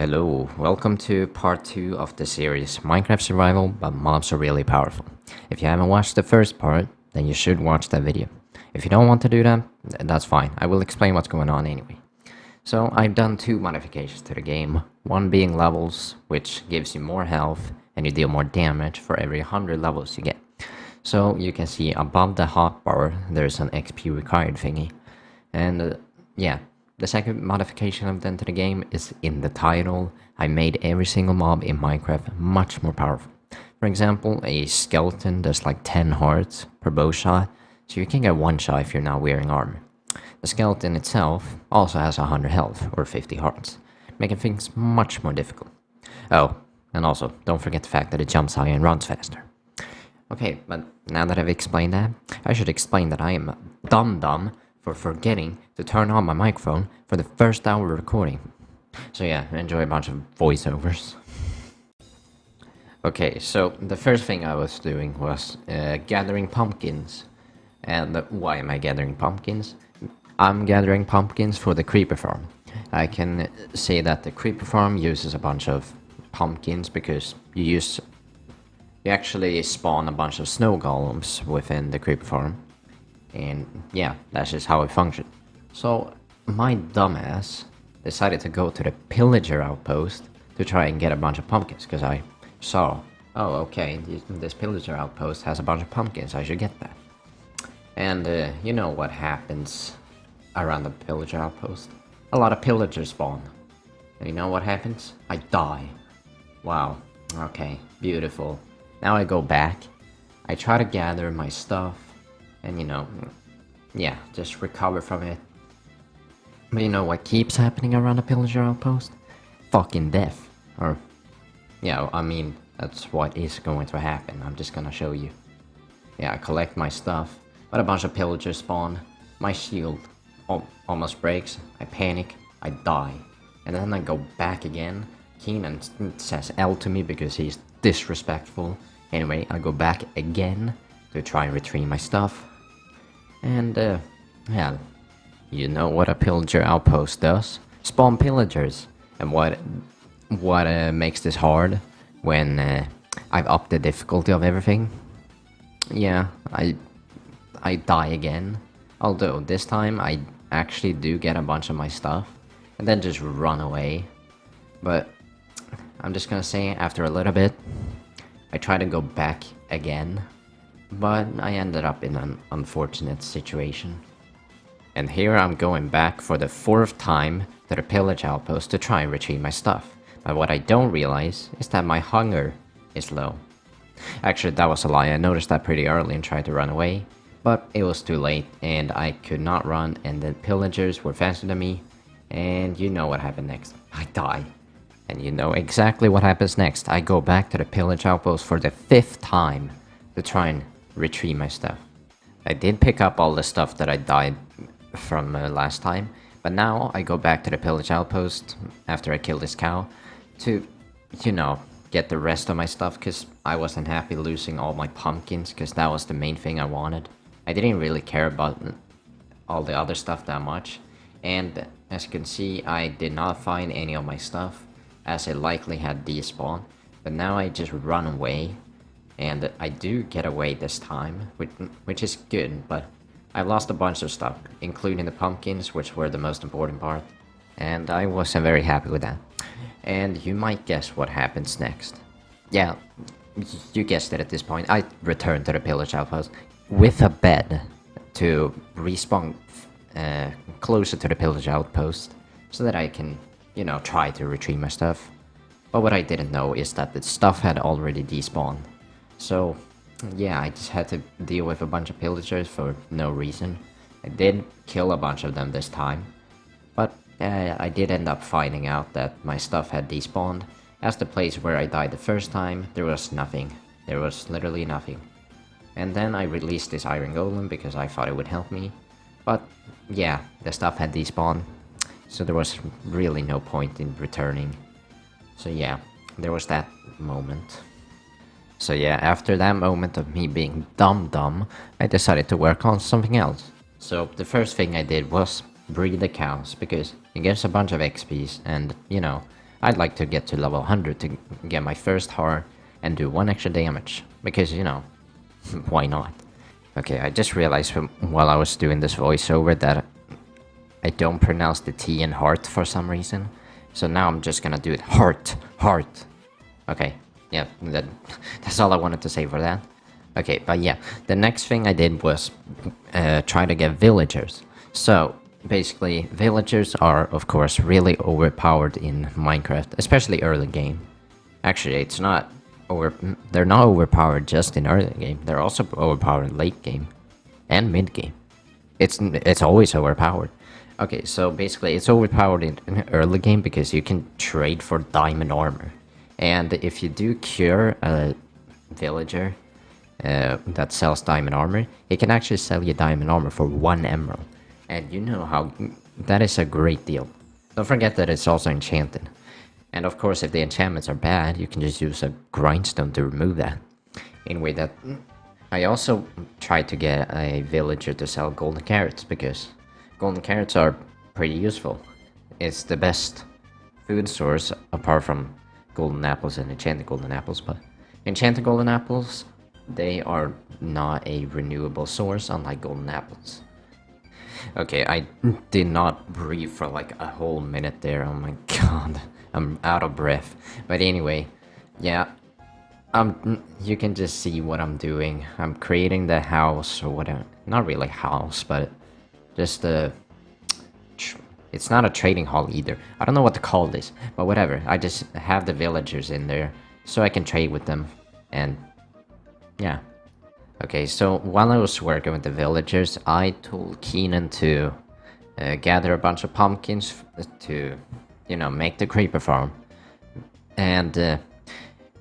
Hello, welcome to part 2 of the series Minecraft Survival, but mobs are really powerful. If you haven't watched the first part, then you should watch that video. If you don't want to do that, that's fine, I will explain what's going on anyway. So I've done 2 modifications to the game, one being levels, which gives you more health and you deal more damage for every 100 levels you get. So you can see above the hotbar there's an XP required thingy, and yeah. The second modification I've done to the game is in the title. I made every single mob in Minecraft much more powerful. For example, a skeleton does like 10 hearts per bow shot, so you can get 1 shot if you're not wearing armor. The skeleton itself also has 100 health, or 50 hearts, making things much more difficult. Oh, and also, don't forget the fact that it jumps higher and runs faster. Okay, but now that I've explained that, I should explain that I am dumb for forgetting to turn on my microphone for the first hour of recording. So yeah, enjoy a bunch of voiceovers. Okay, so the first thing I was doing was gathering pumpkins. And why am I gathering pumpkins? I'm gathering pumpkins for the creeper farm. I can say that the creeper farm uses a bunch of pumpkins because you actually spawn a bunch of snow golems within the creeper farm. And yeah, that's just how it functions. So my dumbass decided to go to the Pillager outpost to try and get a bunch of pumpkins, because I saw, oh okay, this Pillager outpost has a bunch of pumpkins, I should get that. And you know what happens around the Pillager outpost? A lot of pillagers spawn. And you know what happens? I die. Wow, okay, beautiful. Now I go back, I try to gather my stuff, and yeah, just recover from it. But you know what keeps happening around a pillager outpost? Fucking death. Or, yeah, I mean, that's what is going to happen. I'm just gonna show you. Yeah, I collect my stuff, but a bunch of pillagers spawn. My shield almost breaks. I panic. I die. And then I go back again. Keenan says L to me because he's disrespectful. Anyway, I go back again to try and retrieve my stuff. And, yeah, you know what a pillager outpost does? Spawn pillagers. And what makes this hard when I've upped the difficulty of everything? Yeah, I die again. Although this time I actually do get a bunch of my stuff and then just run away. But I'm just gonna say, after a little bit, I try to go back again, but I ended up in an unfortunate situation. And here I'm going back for the 4th time to the pillage outpost to try and retrieve my stuff. But what I don't realize is that my hunger is low. Actually, that was a lie. I noticed that pretty early and tried to run away, but it was too late and I could not run, and the pillagers were faster than me. And you know what happened next. I die. And you know exactly what happens next. I go back to the pillage outpost for the 5th time to try and retrieve my stuff. I did pick up all the stuff that I died from last time, but now I go back to the pillage outpost after I kill this cow to, get the rest of my stuff, because I wasn't happy losing all my pumpkins, because that was the main thing I wanted. I didn't really care about all the other stuff that much, and as you can see, I did not find any of my stuff, as it likely had despawned, but now I just run away, and I do get away this time, which is good, but I lost a bunch of stuff, including the pumpkins, which were the most important part, and I wasn't very happy with that. And you might guess what happens next. Yeah, you guessed it at this point. I returned to the pillage outpost with a bed to respawn closer to the pillage outpost so that I can, try to retrieve my stuff. But what I didn't know is that the stuff had already despawned. So, yeah, I just had to deal with a bunch of pillagers for no reason. I did kill a bunch of them this time, but I did end up finding out that my stuff had despawned, as the place where I died the first time, there was nothing. There was literally nothing. And then I released this iron golem because I thought it would help me, but yeah, the stuff had despawned, so there was really no point in returning. So yeah, there was that moment. So yeah, after that moment of me being dumb, I decided to work on something else. So the first thing I did was breed the cows, because it gives a bunch of XPs, and I'd like to get to level 100 to get my first heart and do 1 extra damage. Because, you know, why not? Okay, I just realized while I was doing this voiceover that I don't pronounce the T in heart for some reason. So now I'm just gonna do it. Heart. Okay, yeah, that's all I wanted to say for that. Okay, but yeah, the next thing I did was try to get villagers. So, basically, villagers are, of course, really overpowered in Minecraft, especially early game. Actually, it's not they're not overpowered just in early game, they're also overpowered in late game and mid game. It's always overpowered. Okay, so basically it's overpowered in early game because you can trade for diamond armor. And if you do cure a villager that sells diamond armor, he can actually sell you diamond armor for 1 emerald. And you know how that is a great deal. Don't forget that it's also enchanted. And of course, if the enchantments are bad, you can just use a grindstone to remove that. Anyway, that I also tried to get a villager to sell golden carrots because golden carrots are pretty useful. It's the best food source apart from golden apples and enchanted golden apples, but enchanted golden apples, they are not a renewable source unlike golden apples. Okay, I did not breathe for like a whole minute there. Oh my god, I'm out of breath. But anyway, yeah, you can just see what I'm doing. I'm creating the house or whatever. Not really house, but just it's not a trading hall either. I don't know what to call this, but whatever. I just have the villagers in there so I can trade with them, and yeah. Okay, so while I was working with the villagers, I told Keenan to gather a bunch of pumpkins to, you know, make the creeper farm. And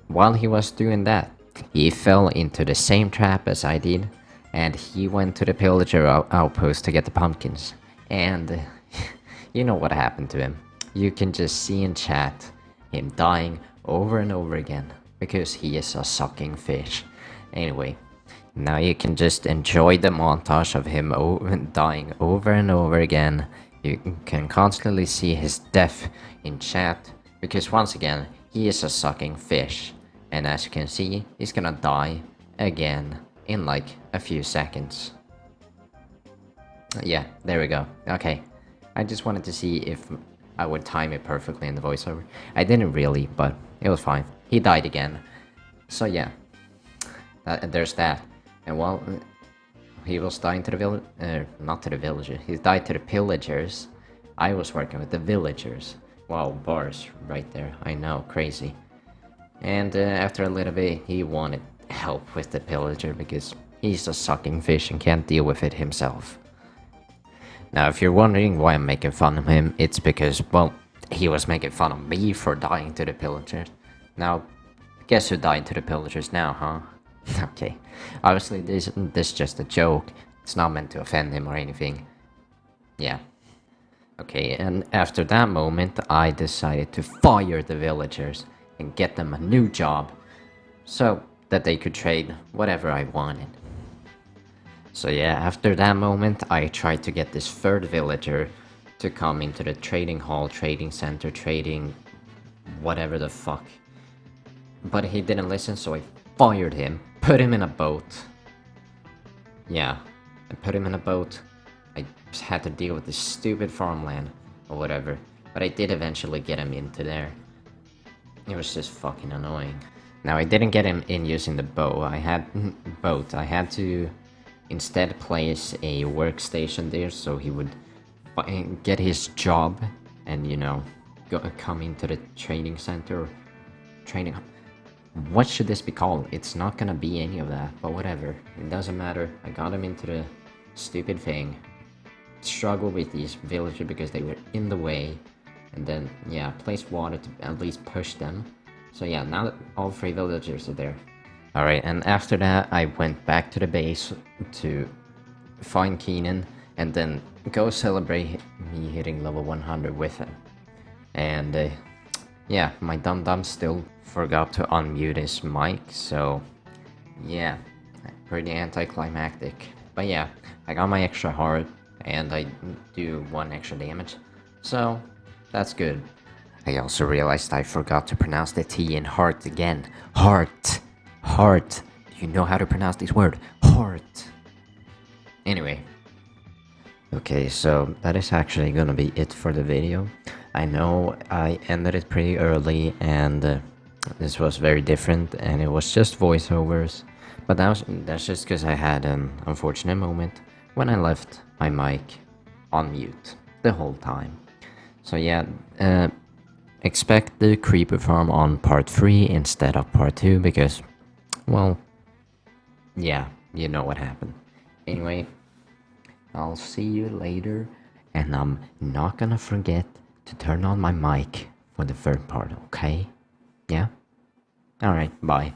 while he was doing that, he fell into the same trap as I did, and he went to the Pillager outpost to get the pumpkins. And you know what happened to him. You can just see in chat him dying over and over again because he is a sucking fish. Anyway. Now you can just enjoy the montage of him dying over and over again. You can constantly see his death in chat, because once again, he is a sucking fish. And as you can see, he's gonna die again in like a few seconds. Yeah, there we go. Okay, I just wanted to see if I would time it perfectly in the voiceover. I didn't really, but it was fine. He died again. So yeah, there's that. And while he was dying to the village, not to the villager, he died to the pillagers, I was working with the villagers. Wow, bars right there, I know, crazy. And after a little bit, he wanted help with the pillager because he's a sucking fish and can't deal with it himself. Now, if you're wondering why I'm making fun of him, it's because, well, he was making fun of me for dying to the pillagers. Now, guess who died to the pillagers now, huh? Okay, obviously this is just a joke. It's not meant to offend him or anything. Yeah. Okay, and after that moment, I decided to fire the villagers and get them a new job so that they could trade whatever I wanted. So yeah, after that moment, I tried to get this third villager to come into the trading hall, trading center, trading whatever the fuck. But he didn't listen, so I fired him, put him in a boat. Yeah, I put him in a boat. I just had to deal with this stupid farmland or whatever, but I did eventually get him into there. It was just fucking annoying. Now, I didn't get him in using the bow. I had to instead place a workstation there so he would get his job and, you know, come into the trading center. Training. What should this be called? It's not gonna be any of that, but whatever. It doesn't matter. I got him into the stupid thing. Struggled with these villagers because they were in the way. And then, yeah, placed water to at least push them. So yeah, now that all 3 villagers are there. Alright, and after that, I went back to the base to find Keenan and then go celebrate me hitting level 100 with him. And yeah, my dum-dum still forgot to unmute his mic, so yeah, pretty anticlimactic. But yeah, I got my extra heart and I do 1 extra damage, so that's good. I also realized I forgot to pronounce the T in heart again. Heart. Heart. Do you know how to pronounce this word? Heart. Anyway. Okay, so that is actually gonna be it for the video. I know I ended it pretty early and this was very different and it was just voiceovers. But that's just because I had an unfortunate moment when I left my mic on mute the whole time. So yeah, expect the creeper farm on part 3 instead of part 2 because, well, yeah, you know what happened. Anyway, I'll see you later, and I'm not gonna forget to turn on my mic for the third part, okay? Yeah? Alright, bye.